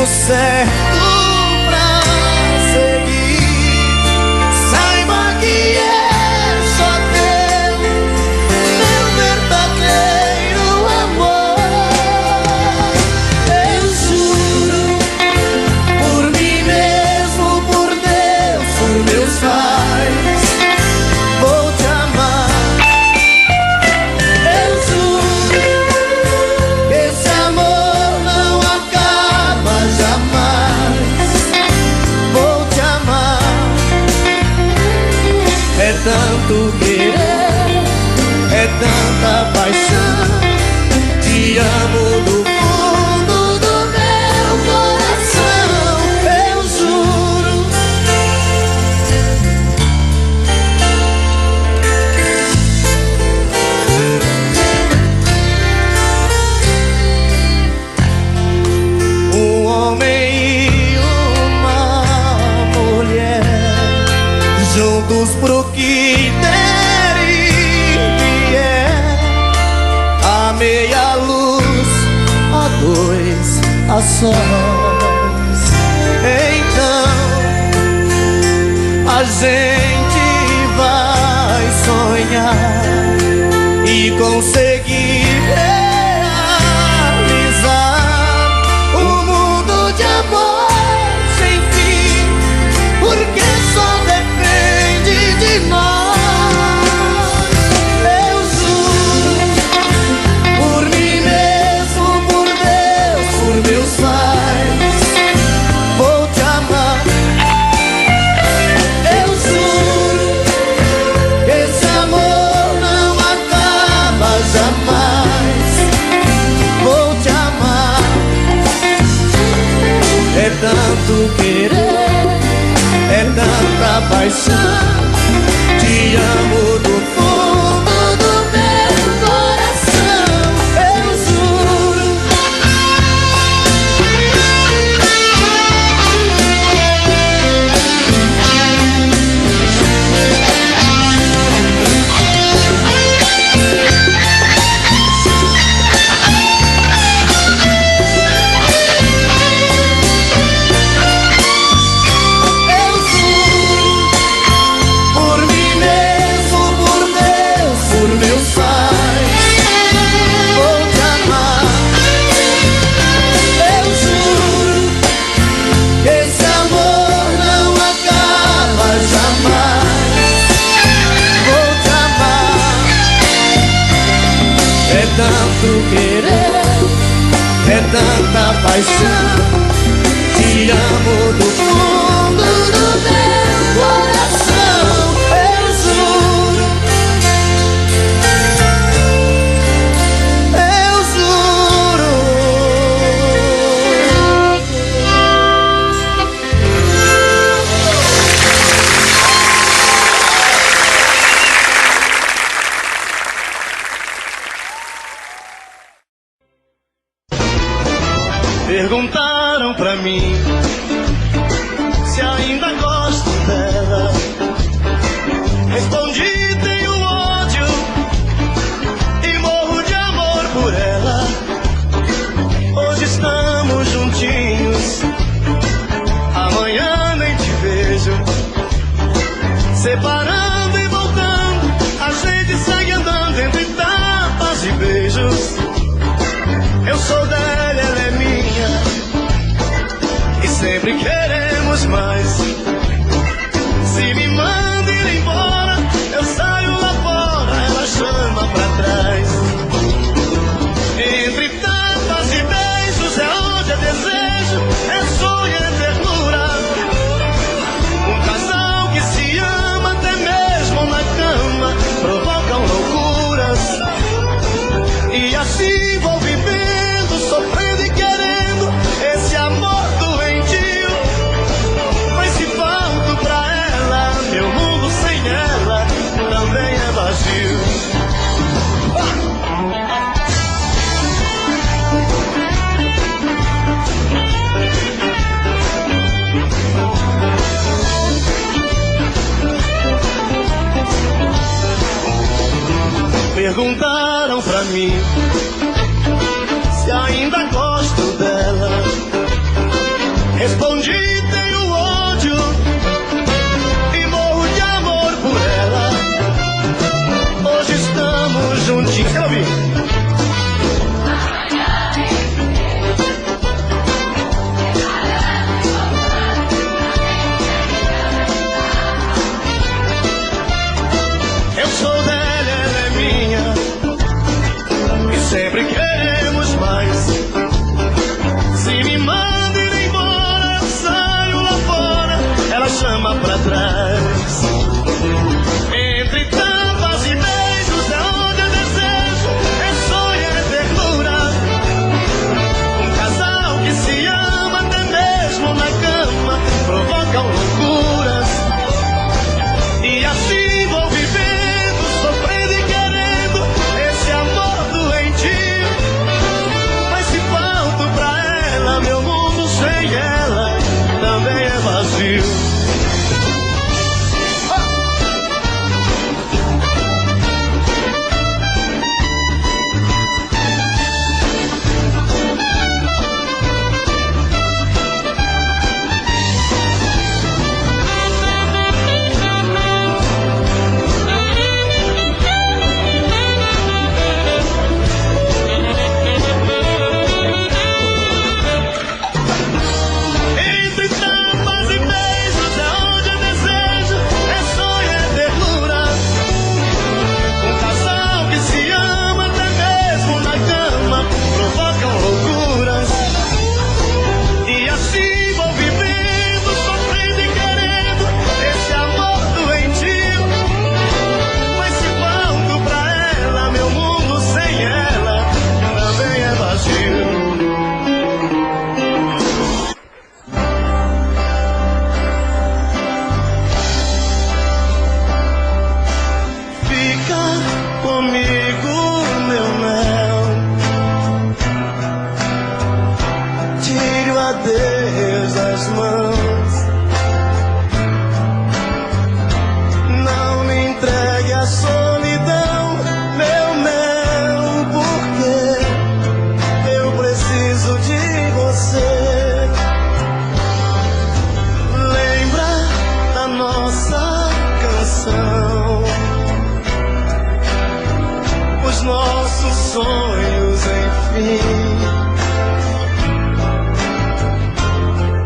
caminho certo pra seguir. Saiba que é só teu, meu verdadeiro amor. Eu juro, por mim mesmo, por Deus, por meus pais, vou te amar. Eu juro que esse amor não acaba jamais. Vou te amar. É tanto querer, é tanta paixão. Te amo do fundo do meu coração. Eu juro. Um homem e uma mulher, juntos pro que der e vier, a meia luz, a dois, a sós. Então a gente vai sonhar e conseguir realizar um mundo de amor sem fim, porque só depende de nós. Eu juro, por mim mesmo, por Deus, por meus pais, vou te amar. Eu juro que esse amor não acaba jamais. Vou te amar. É tanto querer, é tanta paixão. Te amo do fundo do meu coração. Eu juro. Eu juro, por mim mesmo, por Deus, por meus pais, vou te amar. Eu juro que esse amor não acaba jamais. Vou te amar. É tanto querer, é tanta paixão. Te amo do fundo do meu coração. Eu juro. Eu juro. Perguntaram pra mim se ainda gosto dela. Respondi: tenho ódio e morro de amor por ela. Hoje estamos juntinhos, amanhã nem te vejo. Separando e voltando, a gente segue andando entre tapas e beijos. Eu sou dela, ela é minha, e sempre queremos mais. Se me manda ir embora, eu saio lá fora, ela chama pra trás. Entre tapas e beijos é onde é desejo, é sonho, é ternura. Um casal que se ama até mesmo na cama, provocam loucuras. E assim vou vivendo, sofrendo e querendo esse amor doentio. Mas se falto pra ela, meu mundo sem ela também é vazio. Perguntaram pra mim se ainda gosto dela. nossos sonhos, enfim.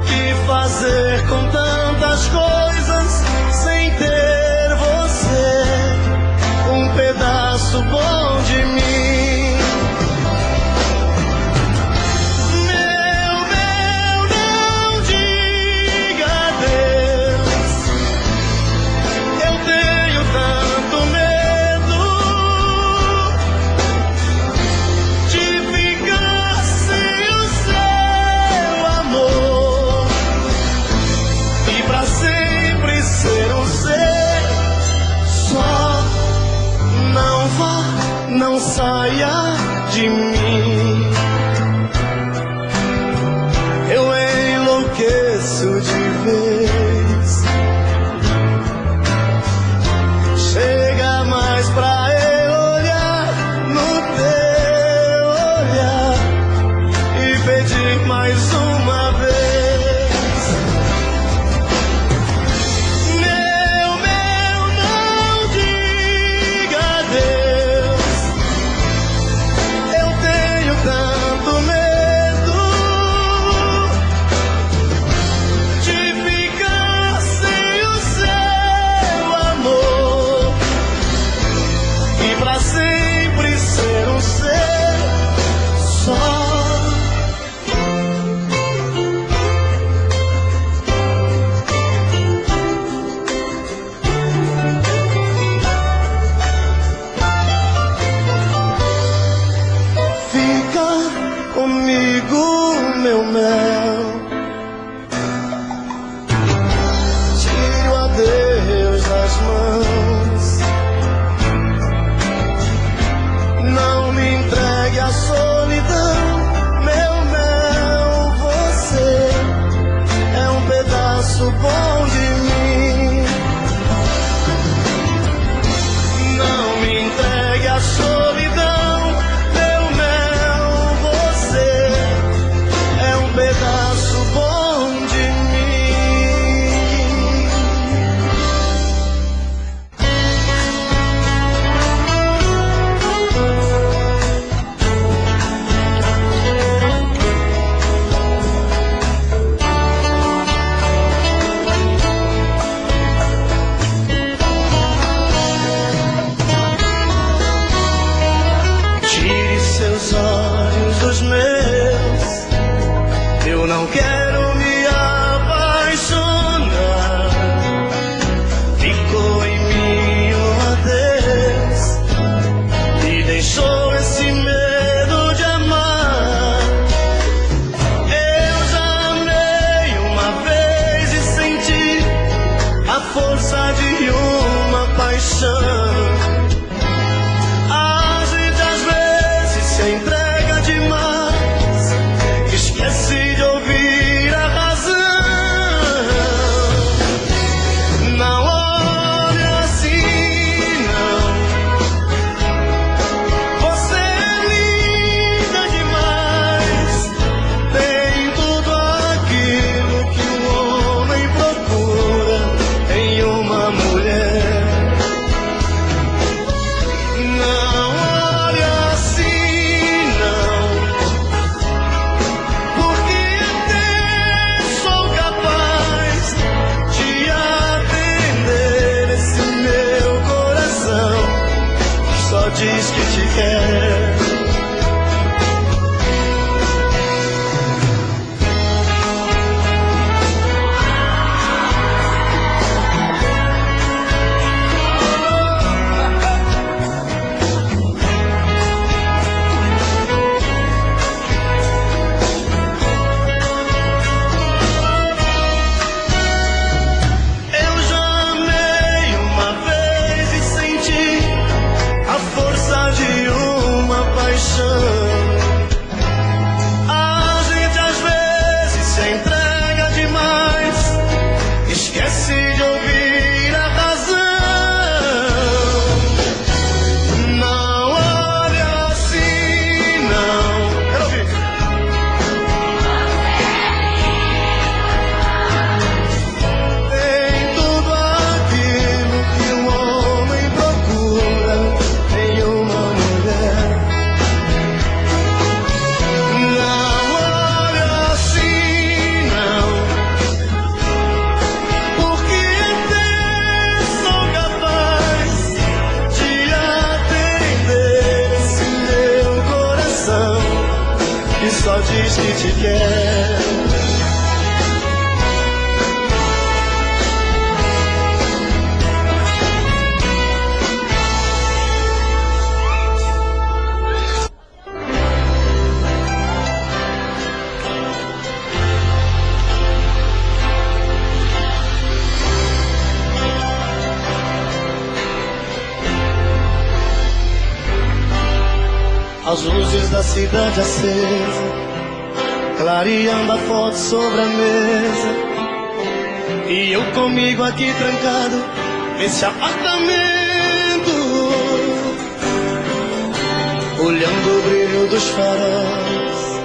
Que fazer com tantas coisas sem ter você, um pedaço bom de mim. Não saia de mim, eu enlouqueço de vez. Chega mais pra eu olhar no teu olhar e pedir mais uma vez. Meu mel, tire o adeus das mãos, não me entregue à solidão. Meu mel, você é um pedaço bom de mim. Não me entregue à solidão. Pedaço bom de Tire seus olhos dos meus, eu não quero me apaixonar. Ficou em mim um adeus e deixou esse medo de amar. Eu já amei uma vez e senti a força de uma paixão. A gente às vezes se entrega demais, esquece de ouvir a razão. Não olhe assim, não. Você é linda demais, tem tudo aquilo que um homem procura em uma mulher. só diz que te quer. As luzes da cidade acesa, clareando a foto sobre a mesa, e eu comigo aqui trancado nesse apartamento, olhando o brilho dos faróis.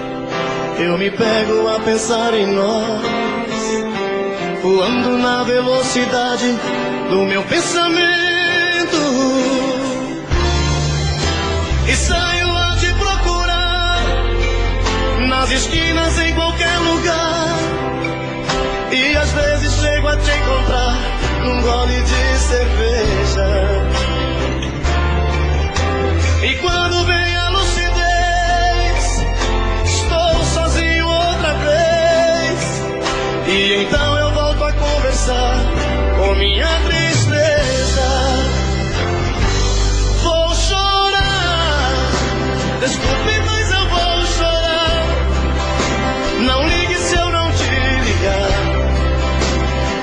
Eu me pego a pensar em nós, voando na velocidade do meu pensamento, e saio nas esquinas, em qualquer lugar, e às vezes chego a te encontrar num gole de cerveja. E quando vem a lucidez, estou sozinho outra vez, e então eu volto a conversar com minha tristeza. Vou chorar, desculpe, mas eu vou chorar. Não ligue se eu não te ligar,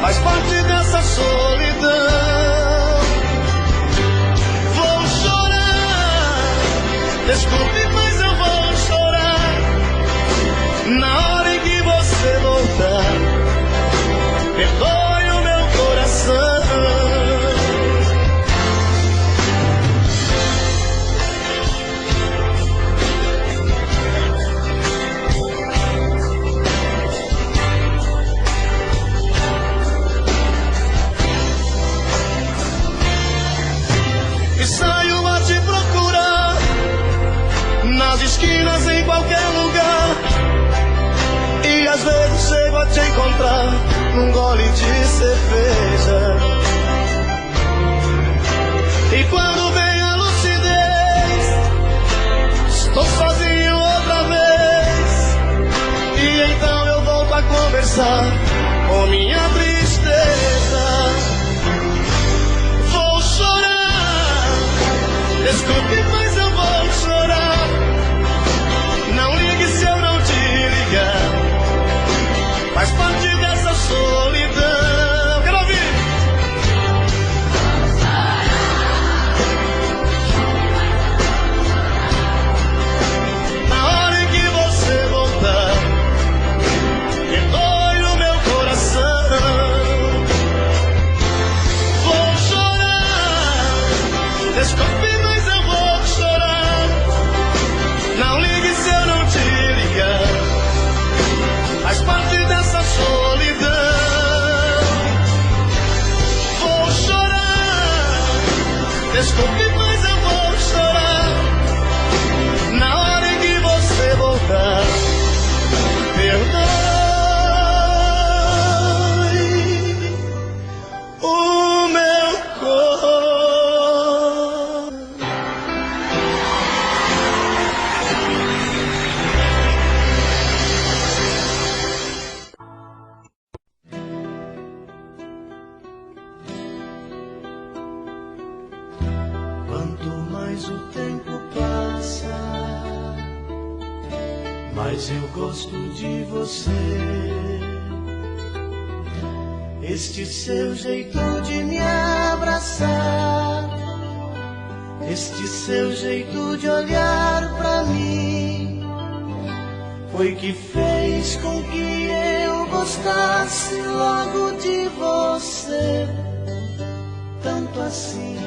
faz parte dessa solidão. Vou chorar, desculpe, mas eu vou chorar. Na hora em que você voltar, perdoe o meu coração. Nas esquinas, em qualquer lugar, e às vezes chego a te encontrar num gole de cerveja. E quando vem a lucidez, estou sozinho outra vez, e então eu volto a conversar com minha tristeza. Vou chorar, desculpe, mas eu vou chorar. Não ligue se eu não te ligar, faz parte dessa solidão. Quero ouvir. Na hora em que você voltar, perdoe o meu coração. Vou chorar, desculpe, mas eu vou chorar. Não ligue se eu não te ligar, faz parte dessa solidão. Vou chorar, desculpe, mas eu vou chorar. Na hora em que você voltar, perdoe o meu coração. Quanto mais o tempo passa, mais eu gosto de você. Este seu jeito de me abraçar, este seu jeito de olhar pra mim, foi que fez com que eu gostasse logo de você, tanto assim.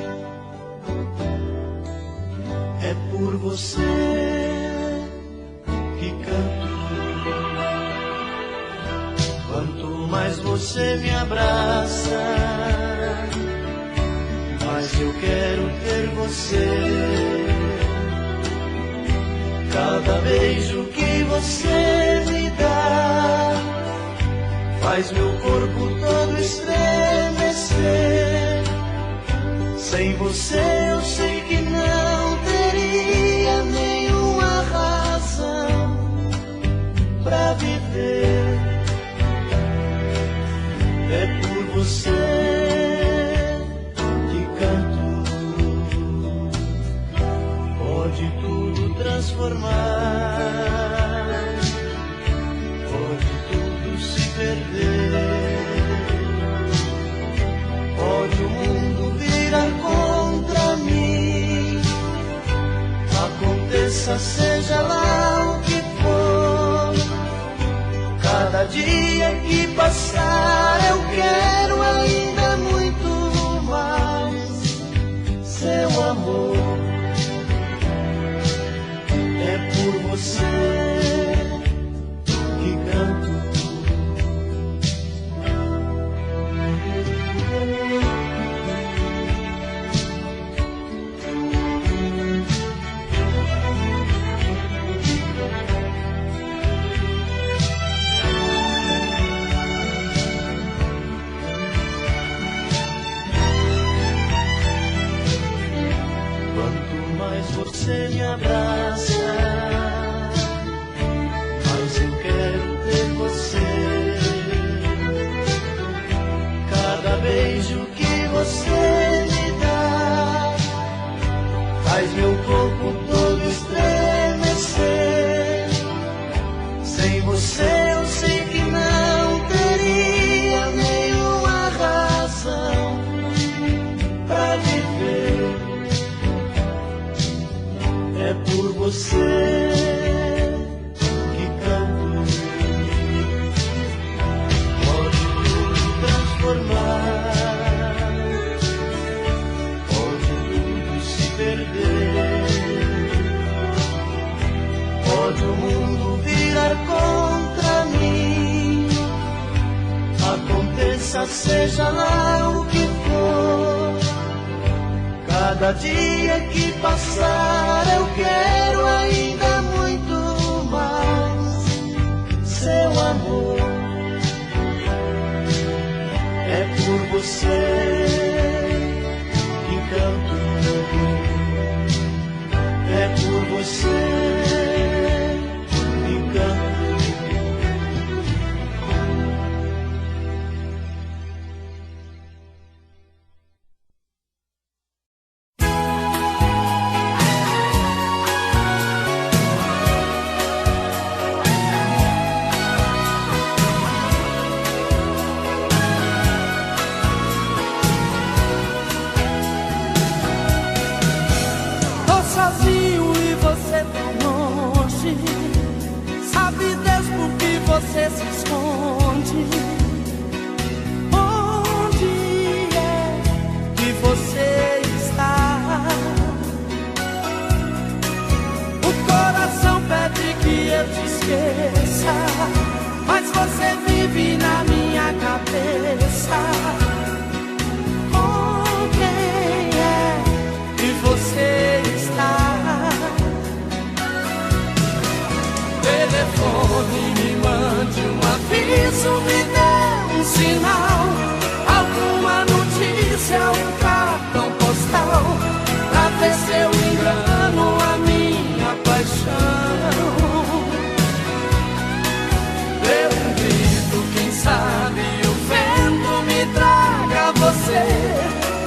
É por você que canto. Quanto mais você me abraça, mais eu quero ter você. Cada beijo que você me dá faz meu corpo todo estremecer. Sem você eu sei que não teria nenhuma razão transformar, pode tudo se perder, pode o mundo virar contra mim, aconteça seja lá o que for, cada dia que passar eu quero ainda muito mais seu amor. É por você que canto. Quanto mais você me abraça, mas eu quero ter você. Cada beijo que você me dá faz meu corpo todo estremecer. Sem você eu sei que não teria nenhuma razão pra viver. É por você que canto, pode tudo transformar, pode tudo se perder, pode o mundo virar contra mim, aconteça seja lá o que for, cada dia que passar eu quero ainda muito mais seu amor. É por você que canto, é por você que canto. Você se esconde. Onde é que você está? O coração pede que eu te esqueça, mas você vive na minha cabeça. Com quem é que você está? Telefone, me mande um aviso, me dê um sinal, alguma notícia, um cartão postal, pra ver se eu engano a minha paixão. Dê um grito, quem sabe o vento me traga você,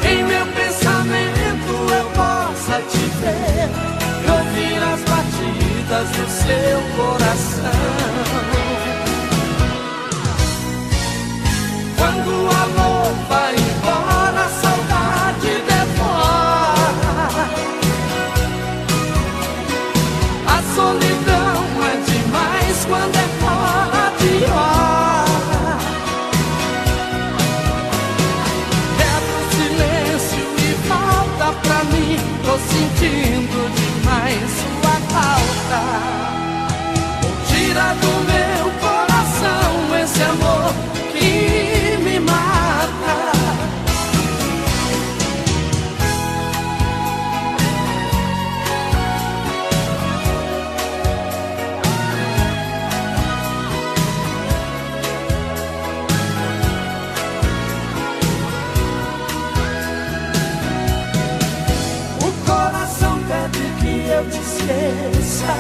em meu pensamento eu possa te ver e ouvir as batidas do seu coração. Quando o amor vai embora, a saudade devora. A solidão é demais quando é fora de hora. Quebra o silêncio e volta pra mim, tô sentindo demais sua falta. Tira do meu coração esse amor que me mata. O coração pede que eu te esqueça,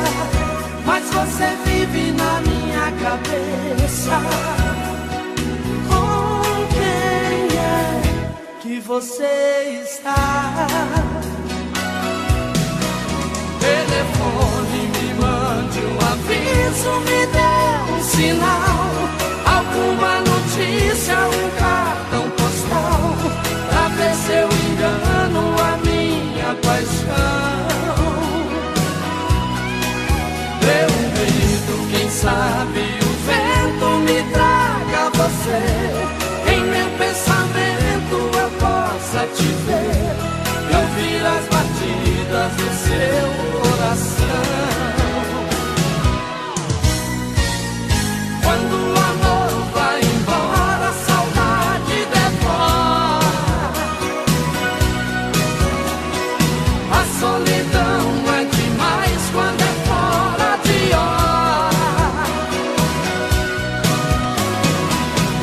mas você vive na minha cabeça. Com quem é que você está? Telefone, me manda me dê um sinal, alguma notícia, um cartão postal, pra ver se eu engano a minha paixão. Eu grito, quem sabe o vento me traga você, em meu pensamento eu possa te ver e ouvir as batidas do seu coração. Quando o amor vai embora, a saudade devora. A solidão é demais quando é fora de hora.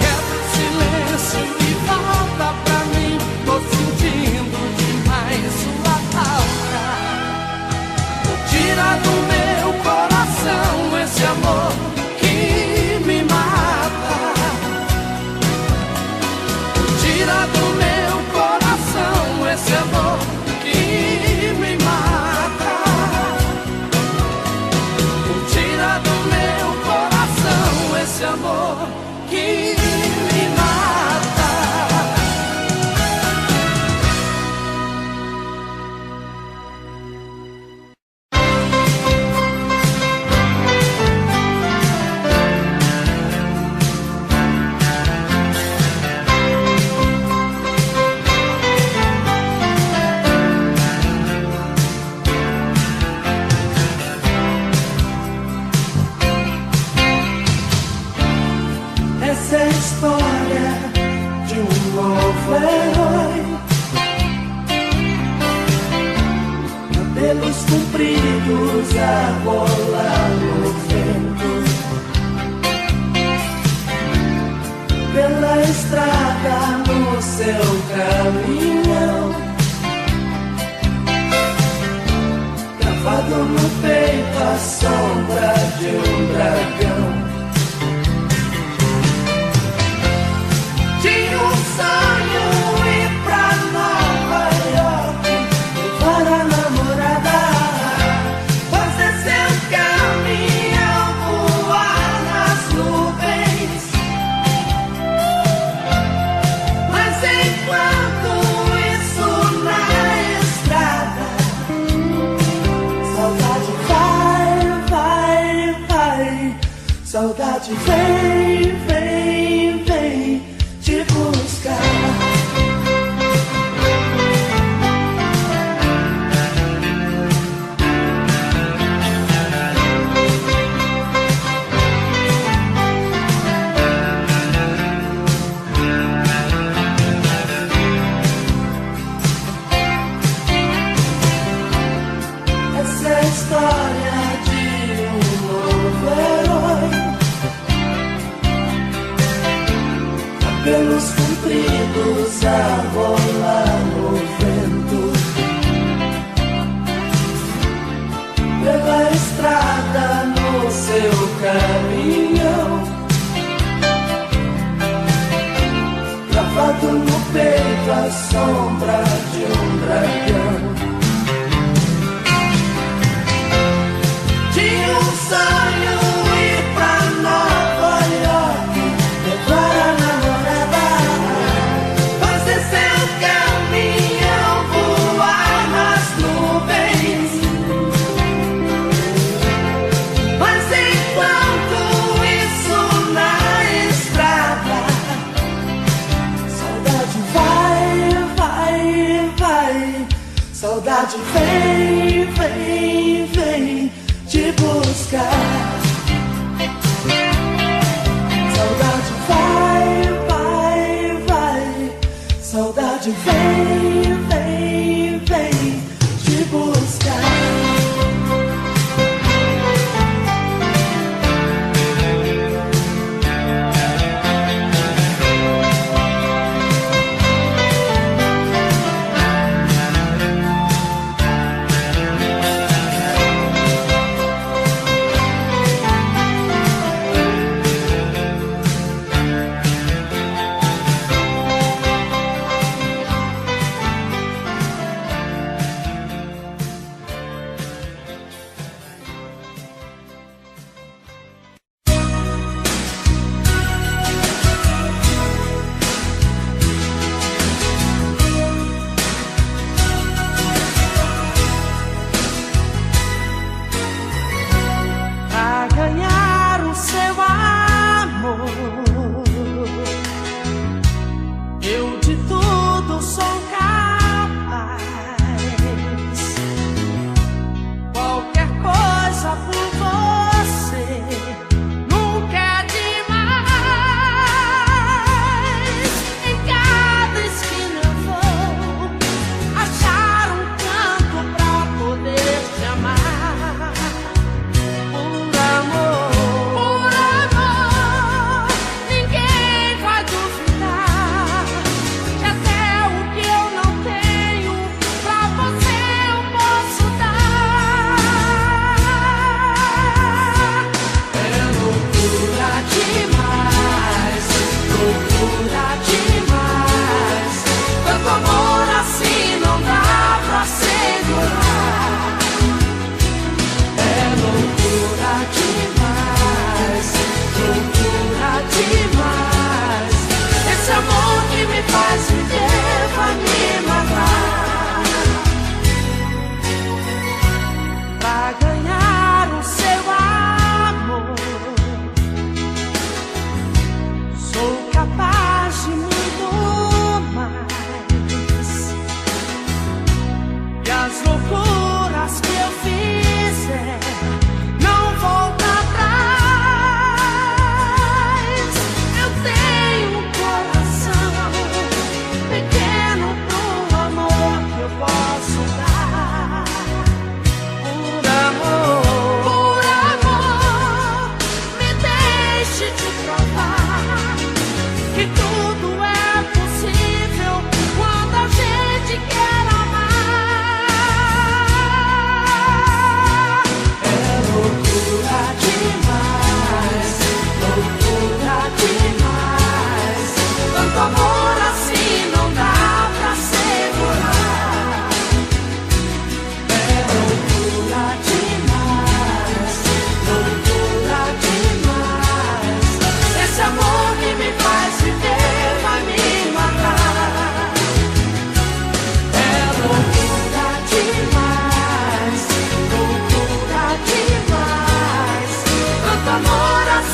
Quebra o silêncio e volta pra mim, tô sentindo demais sua falta. Tira do meu coração esse amor que me mata. Tira do meu coração esse amor que me mata. Tira do meu coração esse amor que me mata. Essa é a história de um novo herói, cabelos compridos a rolar no vento, pela estrada no seu caminhão, gravado no peito a sombra de um dragão. Tinha um sonho ir pra Nova York, levar a namorada, fazer seu caminhão, voar nas nuvens. Mas enquanto isso na estrada, saudade vai, vai, vai. Saudade vem, vem, vem te buscar. Essa é a história de um novo herói, cabelos compridos a rolar no vento, pela estrada no seu caminhão, gravado no peito a sombra de um dragão. Tinha um sonho ir pra Nova York, levar a namorada, fazer seu caminhão, voar nas nuvens. Mas enquanto isso na estrada, saudade vai, vai, vai. Saudade vem, vem, vem te buscar. Saudade vai, vai, vai. Saudade vem, vem, vem te buscar.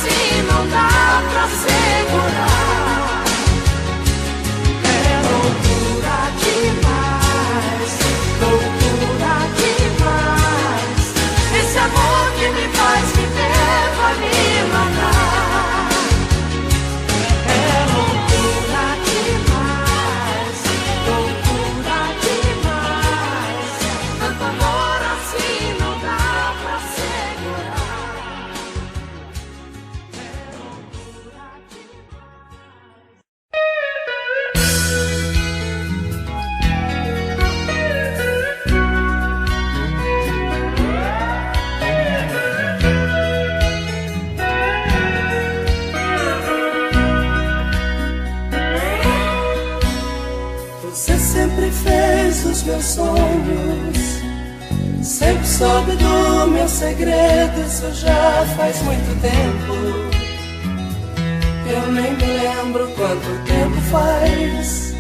assim não dá pra segurar. É loucura demais, loucura demais. Esse amor que me faz viver vai me matar. É loucura demais, loucura demais. Tanto amor assim não dá pra segurar. É loucura Você sempre fez os meus sonhos, sempre soube do meu segredo. Isso já faz muito tempo. Eu nem me lembro quanto tempo faz.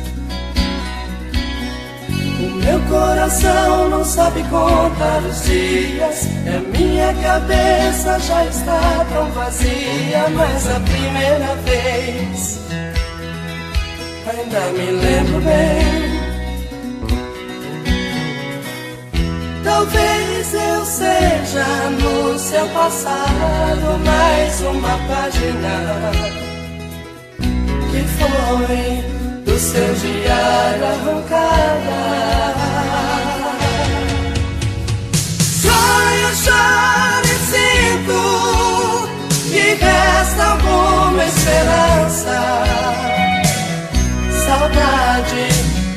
O meu coração não sabe contar os dias. E a minha cabeça já está tão vazia. Mas a primeira vez ainda me lembro bem. Talvez eu seja no seu passado mais uma página que foi do seu diário arrancada. Sonho, choro e sinto que resta alguma esperança. Saudade,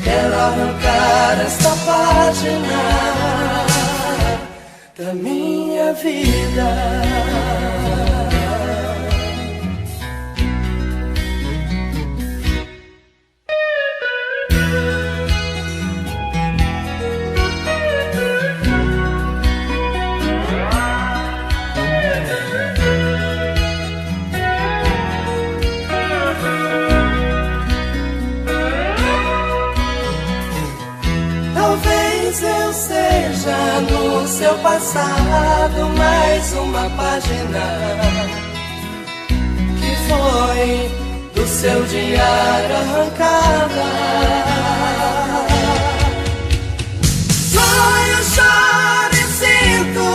quero arrancar esta página da minha vida. Talvez eu seja no seu passado mais uma página que foi do seu diário arrancada. Sonho, choro e sinto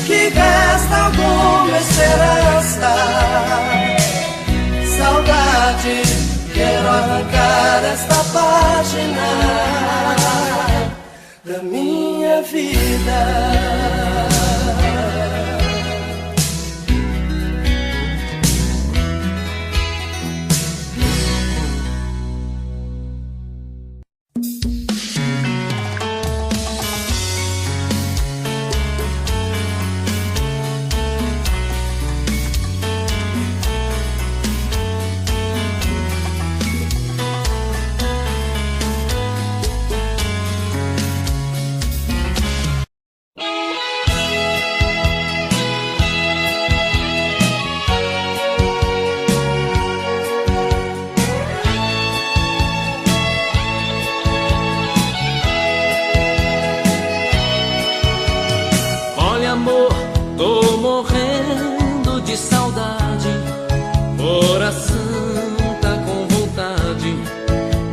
que resta alguma esperança. Saudade, quero arrancar esta página da minha vida. Tô morrendo de saudade, coração tá com vontade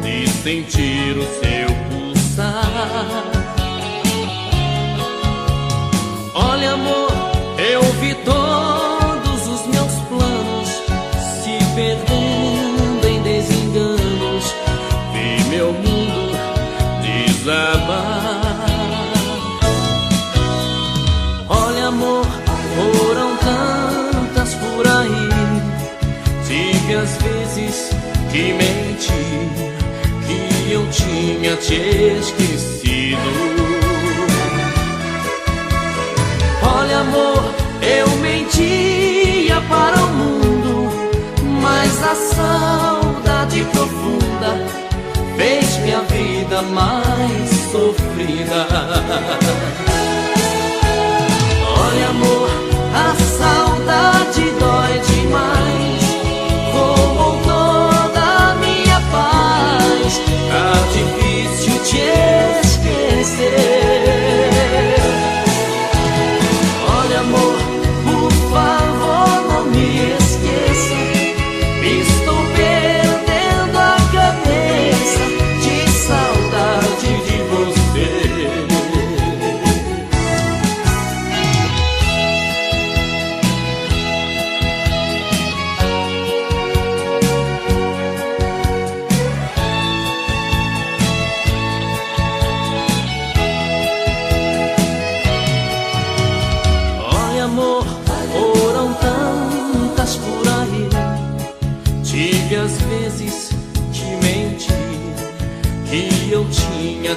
de sentir o seu pulsar. Olha, amor, eu vi todos os meus planos se perdendo em desenganos, vi meu mundo desabar. Olha, amor, foram tantas por aí, tive às vezes que menti, que eu tinha te esquecido. Olha, amor, eu mentia para o mundo, mas a saudade profunda fez minha vida mais sofrida. Olha, amor, a saudade dói demais, roubou toda a minha paz, tá difícil te esquecer. Olha, amor, por favor, não me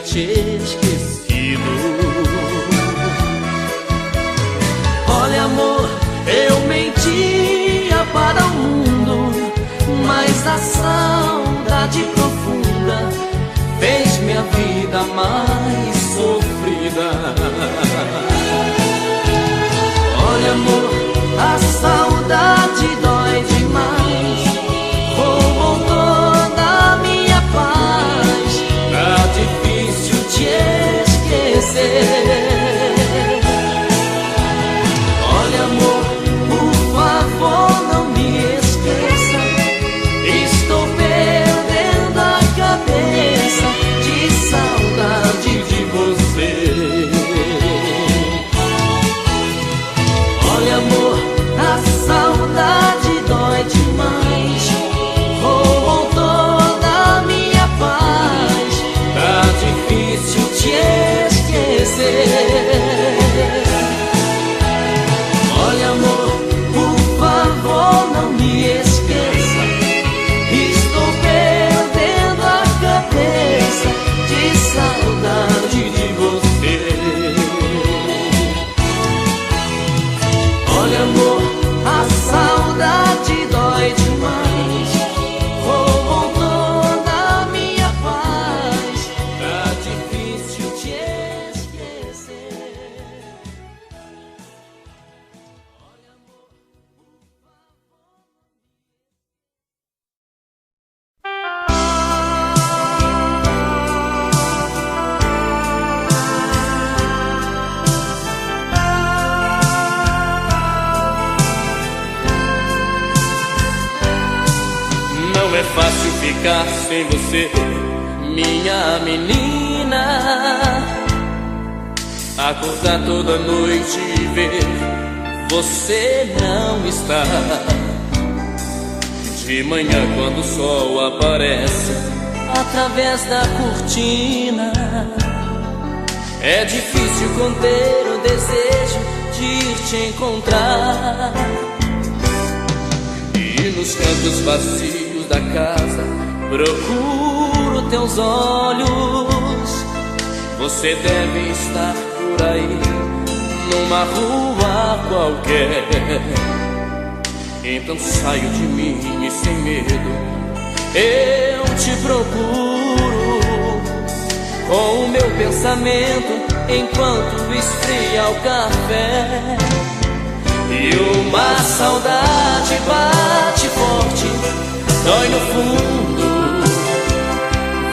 te esquecido. Olha, amor, eu mentia para o mundo, mas a saudade profunda fez minha vida mais sofrida. Olha, amor, a saudade dói demais, roubou toda a minha paz, tá difícil te esquecer. Olha, amor, por favor, não me esqueça, estou perdendo a cabeça de saudade de você. Olha, amor, a saudade dói demais, roubou toda a minha paz, tá difícil te esquecer. Olha, amor, por favor, não me esqueça, estou perdendo a cabeça de saudade de você. Olha, amor, a saudade dói demais, roubou toda a minha paz, tá difícil te esquecer. Não é fácil ficar sem você, minha menina. Acordar toda noite e ver você não está. De manhã quando o sol aparece através da cortina, é difícil conter o desejo de ir te encontrar. E nos cantos vazios da casa procuro teus olhos. Você deve estar por aí, numa rua qualquer. Então saio de mim e sem medo eu te procuro, com o meu pensamento enquanto esfria o café. E uma saudade bate forte, dói no fundo,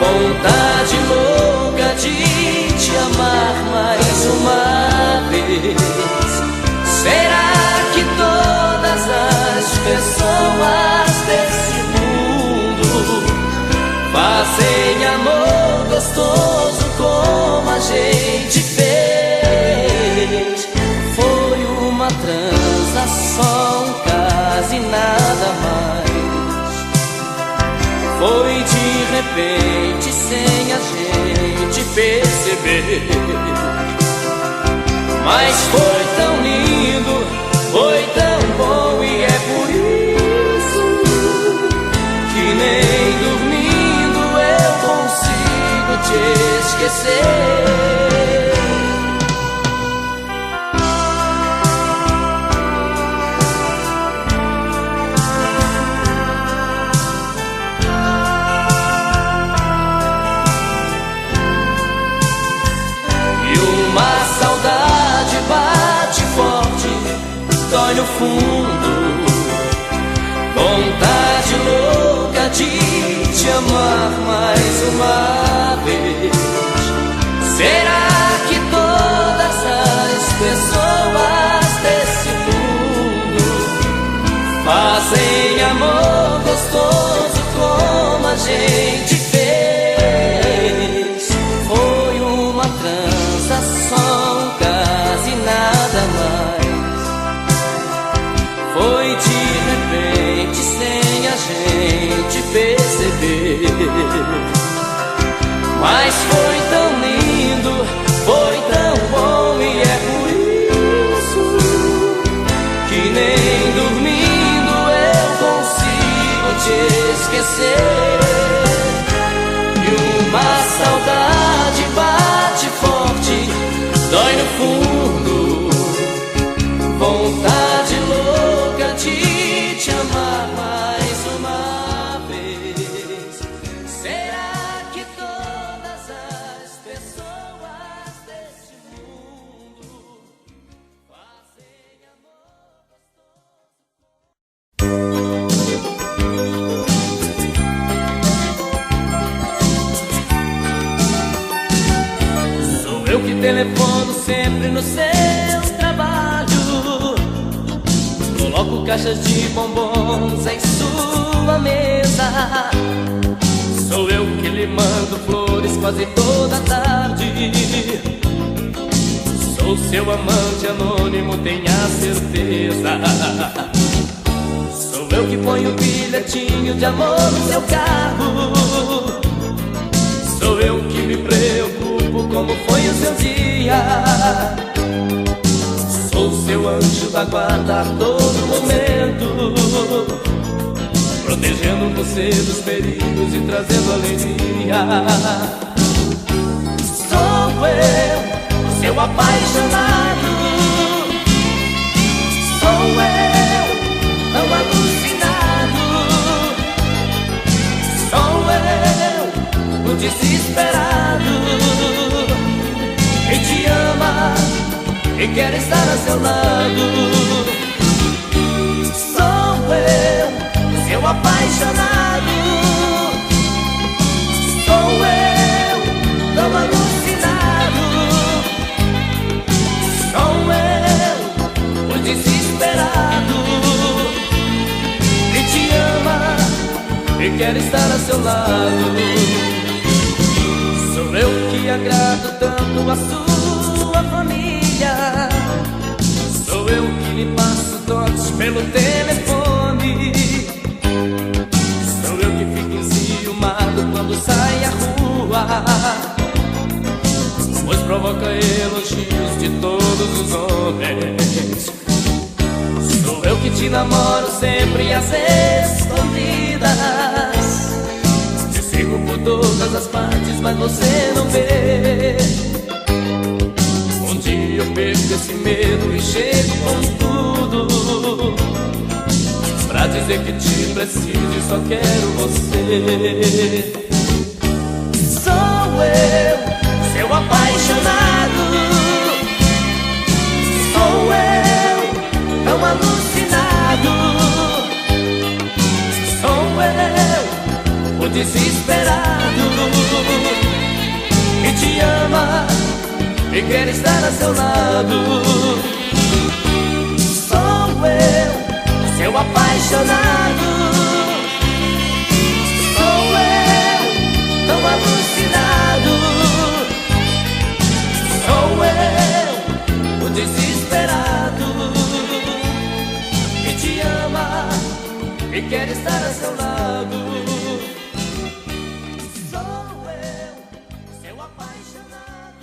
vontade louca de te amar mais uma vez. Será que todas as pessoas desse mundo fazem amor gostoso como a gente fez? Foi uma transação, um caso e nada mais. Foi de repente, sem a gente perceber. Mas foi tão lindo, foi tão bom, e é por isso que nem dormindo eu consigo te esquecer. Dói no fundo, vontade louca de te amar mais uma vez. Será que todas as pessoas desse mundo fazem amor gostoso como a gente fez? Foi uma transação, quase nada mais. Foi de repente, sem a gente perceber. Mas foi tão lindo, foi tão bom, e é por isso que nem dormindo eu consigo te esquecer. E uma saudade fundo, vontade louca de te amar mais uma vez. Será que todas as pessoas deste mundo fazem amor gostoso? Sou eu que telefono sempre no seu trabalho, coloco caixas de bombons em sua mesa. Sou eu que lhe mando flores quase toda tarde. Sou seu amante anônimo, tenha certeza. Sou eu que ponho o bilhetinho de amor no seu carro. Sou eu que me preocupo como foi o seu dia. Sou seu anjo da guarda a todo momento, protegendo você dos perigos e trazendo alegria. Sou eu, seu apaixonado. Sou eu, tão alucinado. Sou eu, o desesperado, que te ama e quero estar a seu lado. Sou eu, seu apaixonado. Sou eu, tão alucinado. Sou eu, o desesperado, que te ama e quero estar a seu lado. Sou eu que agrado tanto a sua família. Sou eu que lhe passo toques pelo telefone. Sou eu que fico enciumado quando sai à rua, pois provoca elogios de todos os homens. Sou eu que te namoro sempre às escondidas. Te sigo por todas as partes, mas você não vê. Um dia eu perco esse medo e chego com tudo pra dizer que te preciso e só quero você. Sou eu, seu apaixonado. Sou eu, tão alucinado. Sou eu, o desesperado, que te ama e quer estar a seu lado. Sou eu, seu apaixonado. Sou eu, tão alucinado. Sou eu, o desesperado, que te ama e quer estar a seu lado. Sou eu, seu apaixonado.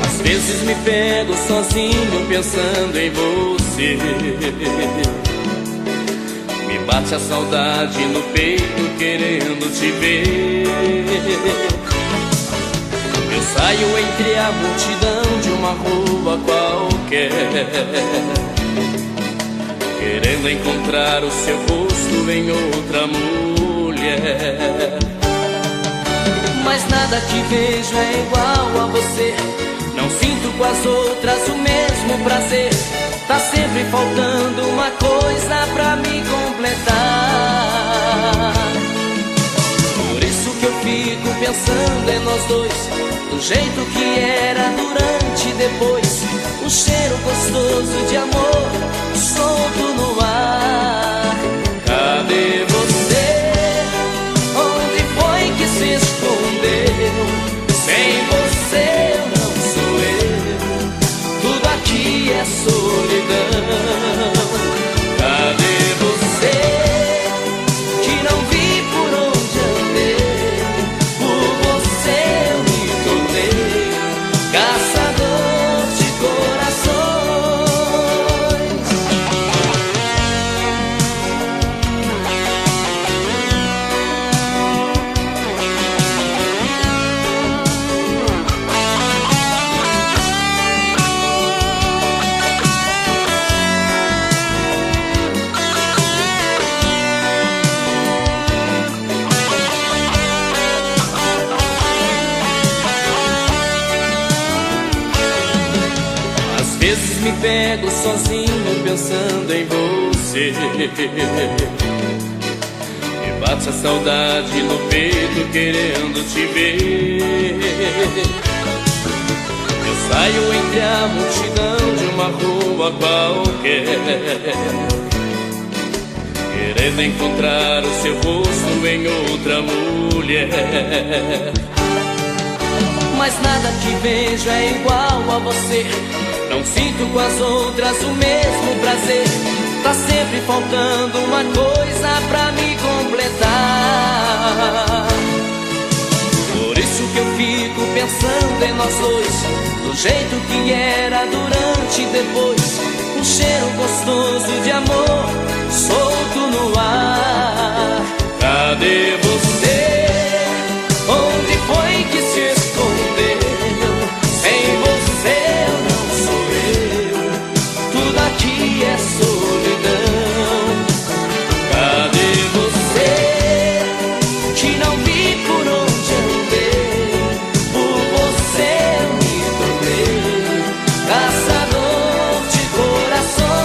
Às vezes me pego sozinho pensando em você. Me bate a saudade no peito querendo te ver. Eu saio entre a multidão de uma rua qualquer, querendo encontrar o seu rosto em outra mulher. Mas nada que vejo é igual a você. Não sinto com as outras o mesmo prazer. Tá sempre faltando uma coisa pra me completar. Por isso que eu fico pensando em nós dois, do jeito que era durante e depois. Um cheiro gostoso de amor solto no ar. Cadê você? Onde foi que se escondeu? Sem você é solidão. Cadê você que não vi por onde andei? Por você eu me tornei caçador de corações. Às vezes me pego sozinho pensando em você, e bate a saudade no peito querendo te ver. Eu saio entre a multidão de uma rua qualquer, querendo encontrar o seu rosto em outra mulher. Mas nada que vejo é igual a você. Não sinto com as outras o mesmo prazer. Tá sempre faltando uma coisa pra me completar. Por isso que eu fico pensando em nós dois, do jeito que era durante e depois. Um cheiro gostoso de amor solto no ar. Cadê você? Onde foi que se escondeu? Sem você eu não sou eu. Tudo aqui é solidão. Cadê você que não vi por onde andei? Por você eu me tornei caçador de corações.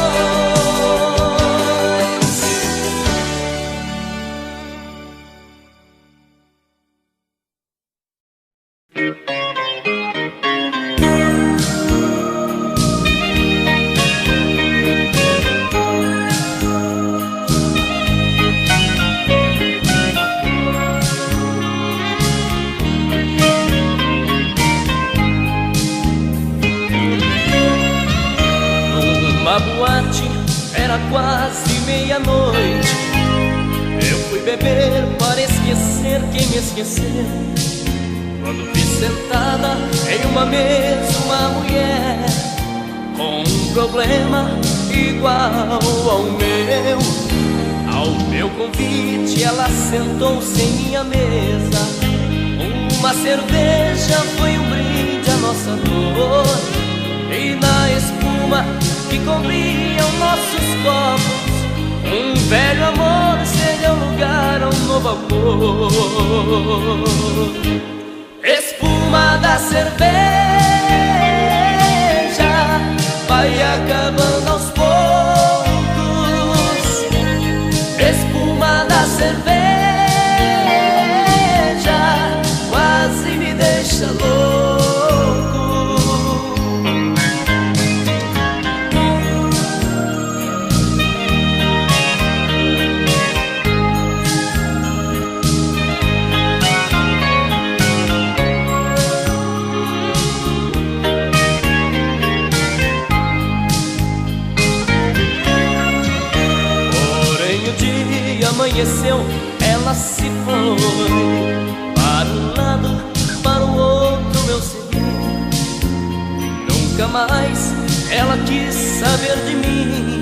Numa boate, era quase meia-noite. Eu fui beber para esquecer quem me esqueceu. Quando vi sentada em uma mesa uma mulher com um problema igual ao meu. Ao meu convite ela sentou-se em minha mesa. Uma cerveja foi um brinde à nossa dor, e na espuma que cobriam nossos copos, um velho amor cedeu lugar a um novo amor. Espuma da cerveja vai acabando aos poucos. Espuma da cerveja quase me deixa louco. Amanheceu, ela se foi para um lado, para o outro eu segui. Nunca mais ela quis saber de mim.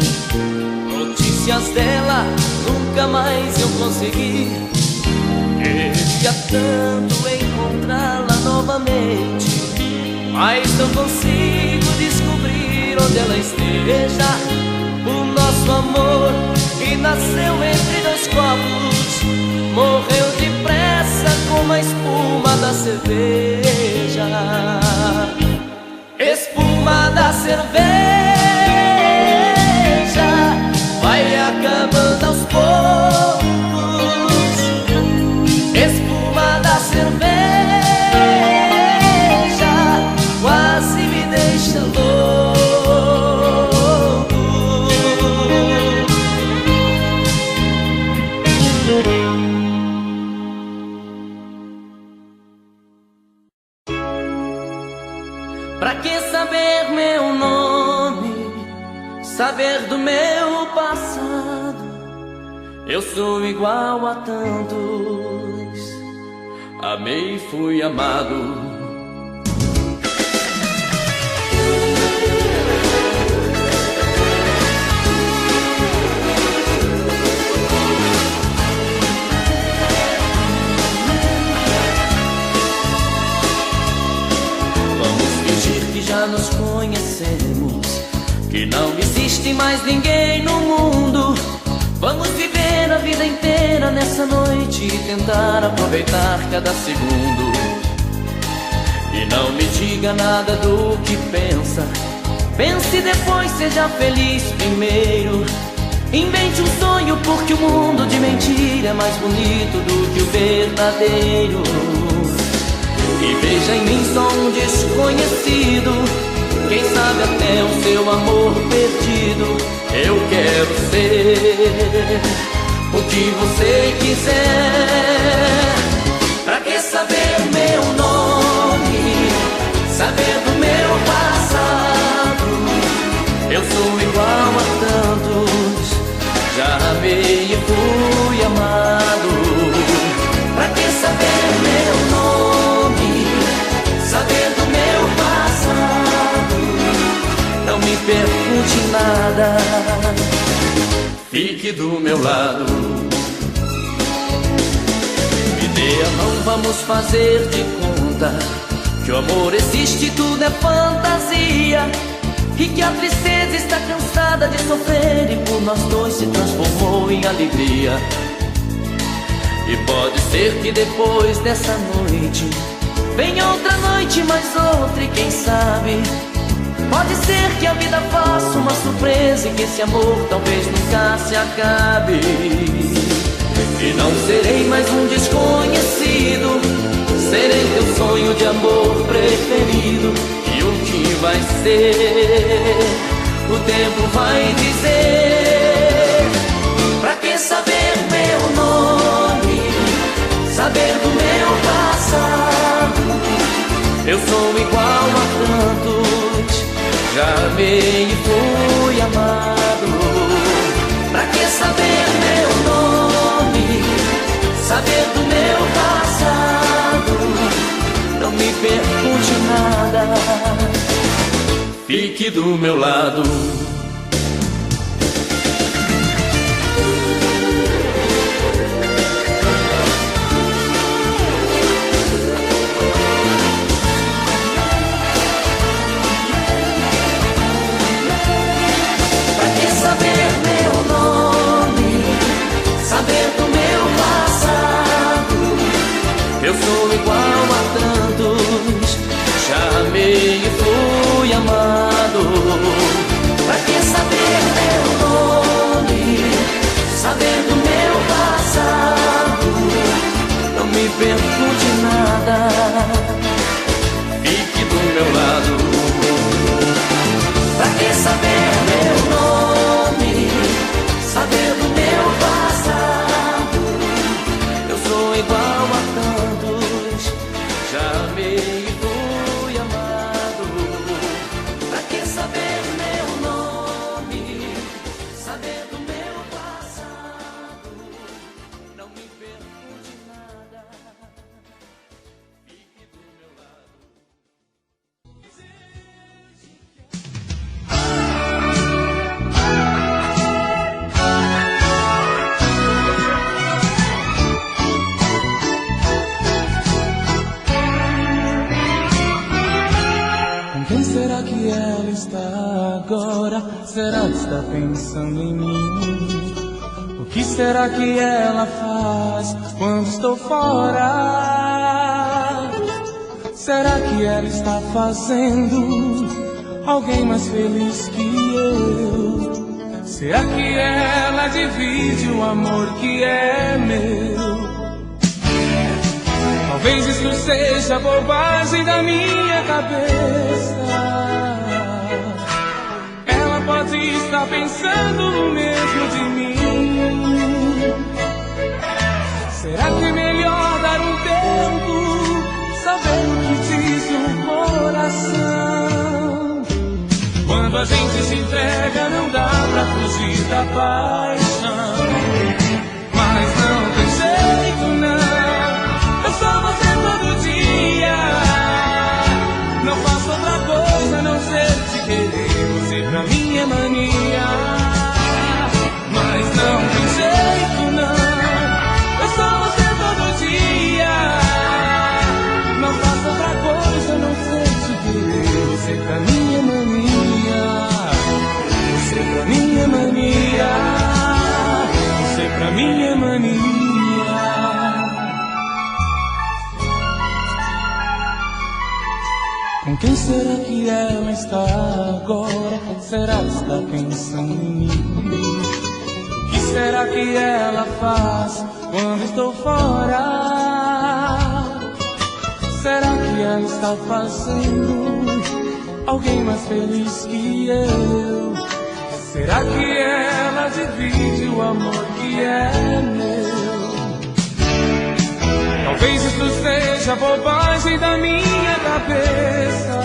Notícias dela nunca mais eu consegui. Queria tanto encontrá-la novamente, mas não consigo descobrir onde ela esteja. O nosso amor que nasceu entre dois copos morreu depressa como a espuma da cerveja. Espuma da cerveja vai acabando aos poucos. Espuma da cerveja quase me deixa louco. Pra que saber meu nome? saber do meu passado. Eu sou igual a tantos, amei e fui amado. Já nos conhecemos, que não existe mais ninguém no mundo. Vamos viver a vida inteira nessa noite e tentar aproveitar cada segundo. E não me diga nada do que pensa, pense e depois seja feliz primeiro. Invente um sonho porque o mundo de mentira é mais bonito do que o verdadeiro. E veja em mim só um desconhecido, quem sabe até o seu amor perdido. Eu quero ser o que você quiser. Pra que saber o meu nome, saber do meu passado? Eu sou igual a tantos, já amei e fui amado. Pra que saber o meu nome, saber do meu passado? Não me pergunte nada, fique do meu lado. Me dê a mão, vamos fazer de conta que o amor existe, tudo é fantasia, e que a tristeza está cansada de sofrer e por nós dois se transformou em alegria. E pode ser que depois dessa noite venha outra noite, mais outra, e quem sabe pode ser que a vida faça uma surpresa e que esse amor talvez nunca se acabe. E não serei mais um desconhecido, serei teu sonho de amor preferido. E o que vai ser, o tempo vai dizer. Pra que saber meu nome, saber do meu passado? Eu sou igual a tantos, já amei e fui amado. Pra que saber meu nome, saber do meu passado? Não me pergunte nada, fique do meu lado. Eu sou igual a tantos, já amei e fui amado. Pra que saber meu nome, saber do meu passado? Não me pergunte nada, fique do meu lado. Pra que saber meu nome, saber do meu passado? Eu sou igual a tantos, já amei e fui amado. Pra que saber meu nome, saber do meu passado? Não me pergunte nada, fique do meu lado. Quem será que ela está agora? Será que está pensando em mim? O que será que ela faz quando estou fora? Será que ela está fazendo alguém mais feliz que eu? Será que ela divide o amor que é meu? Talvez isso seja bobagem da minha cabeça. Ela pode estar pensando no mesmo de mim. Será que é melhor dar um tempo, saber o que diz o coração? Quando Quando a gente se entrega não dá pra fugir da paixão. Mas não tem jeito não, eu sou você todo dia. Não faço outra coisa a não ser te querer, você pra mim é mania. Mas não tem jeito não, eu sou você todo dia. Não faço outra coisa a não ser te querer, você pra mim é mania. Você pra mim é mania. Você pra mim é mania. Com quem será que ela está agora? Será que está pensando em mim? O que será que ela faz quando estou fora? Será que ela está fazendo alguém mais feliz que eu? Será que ela divide o amor que é meu? Talvez isso seja bobagem da minha cabeça.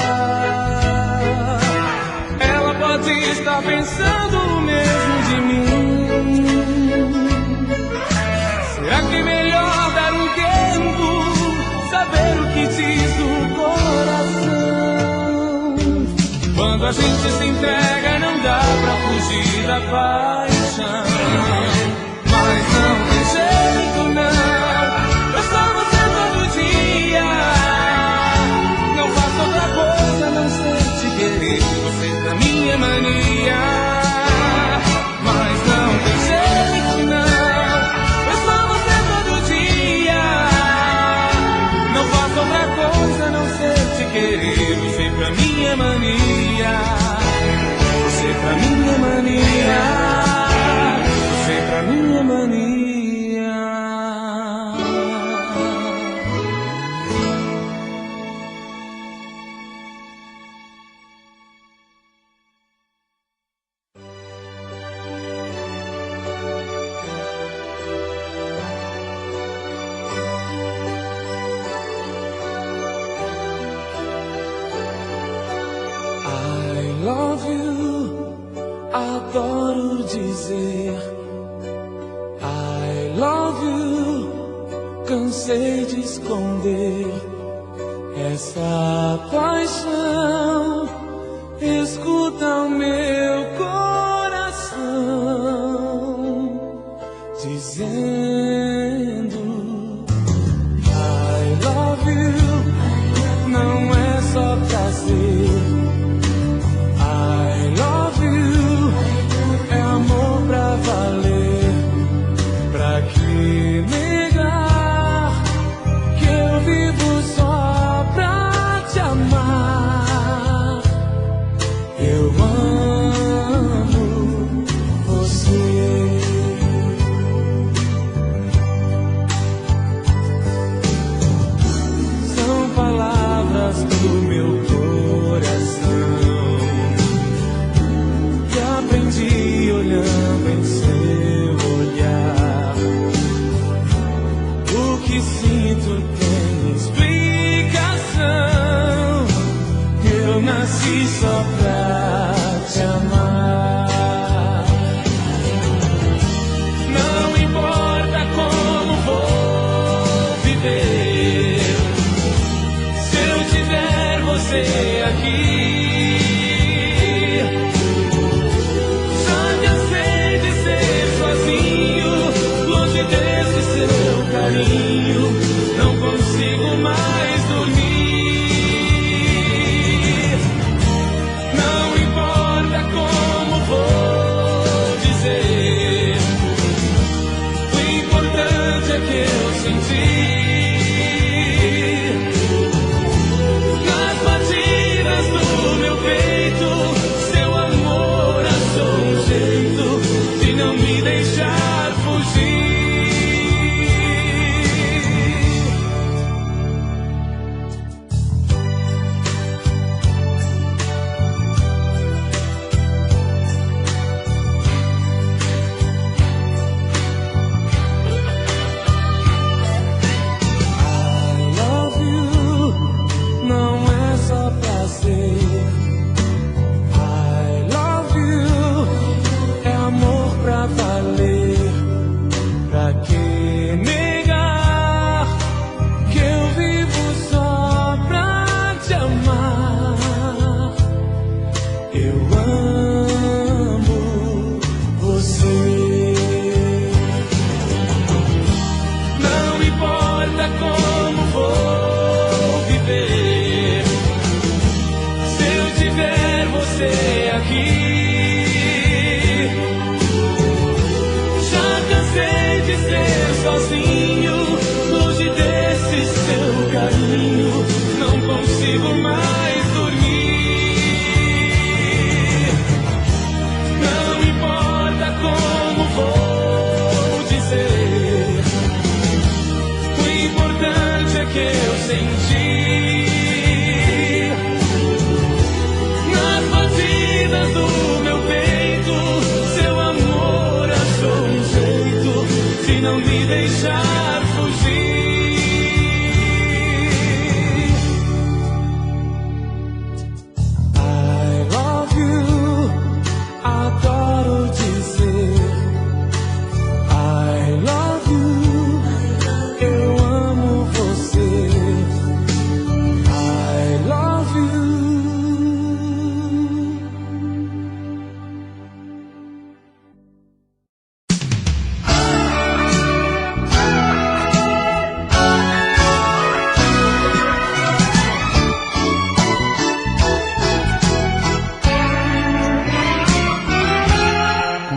Ela pode estar pensando o mesmo de mim. Será que é melhor dar um tempo, saber o que diz o coração? Quando a gente se entrega não dá pra fugir da paixão. Mas não tem jeito não, eu sou você todo dia. Não faço outra coisa a não ser te querer, você pra mim é mania. Mas não tem jeito não, eu sou você todo dia. Não faço outra coisa a não ser te querer, você pra mim é mania. Você pra mim é mania. Você pra mim é mania. I love you, adoro dizer I love you, cansei de esconder essa paixão. Escuta o meu coração dizendo I love you, não é só prazer. I love you, é amor pra valer. Pra que negar que eu vivo só pra te amar? Eu amo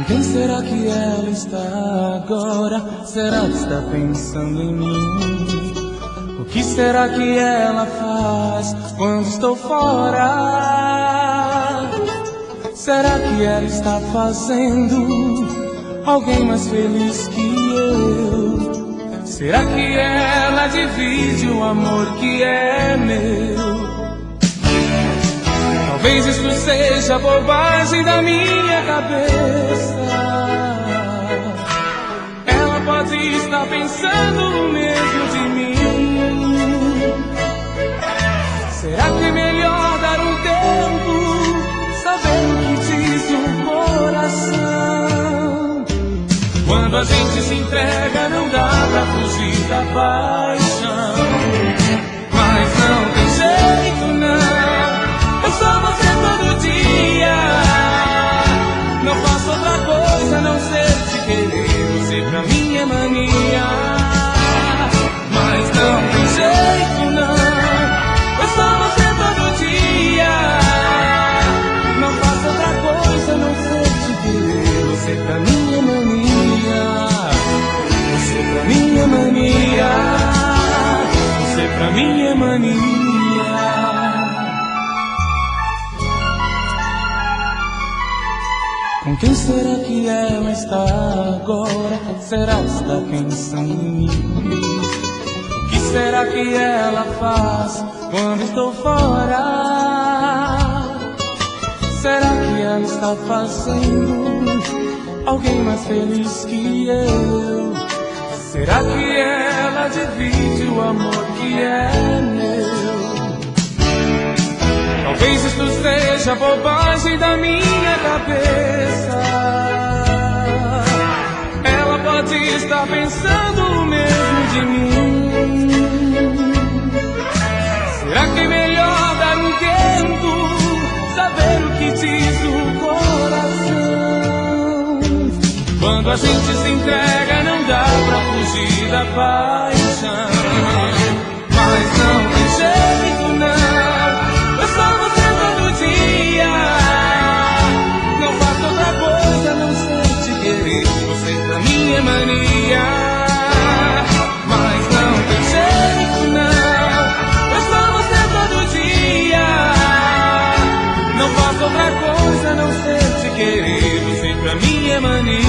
quem será que ela está agora? Será que está pensando em mim? O que será que ela faz quando estou fora? Será que ela está fazendo alguém mais feliz que eu? Será que ela divide o amor que é meu? Talvez isso seja bobagem da minha cabeça. Ela pode estar pensando o mesmo de mim. Será que é melhor dar um tempo, saber o que diz o coração? Quando a gente se entrega não dá pra fugir da paixão. Mas não tem jeito não, eu sou você todo dia. Não faço outra coisa a não ser te querer. Você pra mim é mania. Mas não tem jeito não, eu sou você todo dia. Não faço outra coisa a não ser te querer. Você pra mim é mania. Você pra mim é mania. Você pra mim é mania. Com quem será que ela está agora? Será que está pensando em mim? O que será que ela faz quando estou fora? Será que ela está fazendo alguém mais feliz que eu? Será que ela divide o amor que é meu? Talvez isto seja bobagem da minha cabeça. Ela pode estar pensando o mesmo de mim. Será que é melhor dar um tempo, saber o que diz o coração? Quando a gente se entrega não dá pra fugir da paixão. Mas não tem jeito não, eu sou você todo dia. Não faço outra coisa a não ser te querer. Você pra mim é mania. Mas não tem jeito não, eu sou você todo dia. Não faço outra coisa a não ser te querer. Você pra mim é mania.